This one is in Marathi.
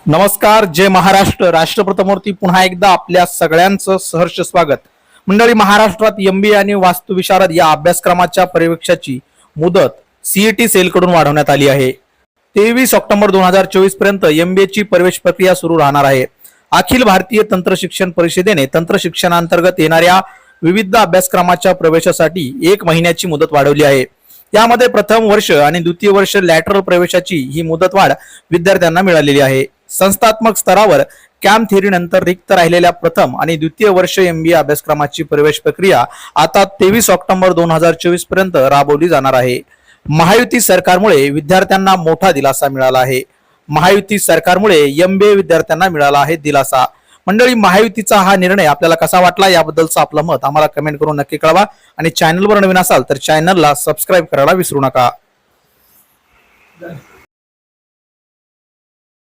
नमस्कार, जय महाराष्ट्र. राष्ट्रप्रथमवरती पुन्हा एकदा आपल्या सगळ्यांचं सहर्ष स्वागत. मंडळी, महाराष्ट्रात एमबीए आणि वास्तुविशारद या अभ्यासक्रमाच्या परीक्षेची मुदत सीईटी सेल कडून वाढवण्यात आली आहे. 23 ऑक्टोबर 2024 पर्यंत एमबीए ची प्रवेश प्रक्रिया सुरू राहणार आहे. अखिल भारतीय तंत्र शिक्षण परिषदेने तंत्र शिक्षणांतर्गत येणाऱ्या विविध अभ्यासक्रमाच्या प्रवेशासाठी 1 महिन्याची मुदत वाढवली आहे. यामध्ये प्रथम वर्ष आणि द्वितीय वर्ष लॅटरल प्रवेशाची ही मुदतवाढ विद्यार्थ्यांना मिळालेली आहे. संस्थात्मक स्तरावर कॅम्प थेअरी नंतर रिक्त राहिलेल्या प्रथम आणि द्वितीय वर्ष एमबीए अभ्यासक्रमाची प्रवेश प्रक्रिया आता 23 ऑक्टोबर 2024 पर्यंत राबवली जाणार आहे. महायुती सरकारमुळे विद्यार्थ्यांना मोठा दिलासा मिळाला आहे. महायुती सरकारमुळे एमबीए विद्यार्थ्यांना मिळाला आहे दिलासा. मंडळी, महायुतीचा हा निर्णय आपल्याला कसा वाटला याबद्दलचं आपलं मत आम्हाला कमेंट करून नक्की कळवा आणि चॅनलवर नवीन असाल तर चॅनलला सबस्क्राईब करायला विसरू नका.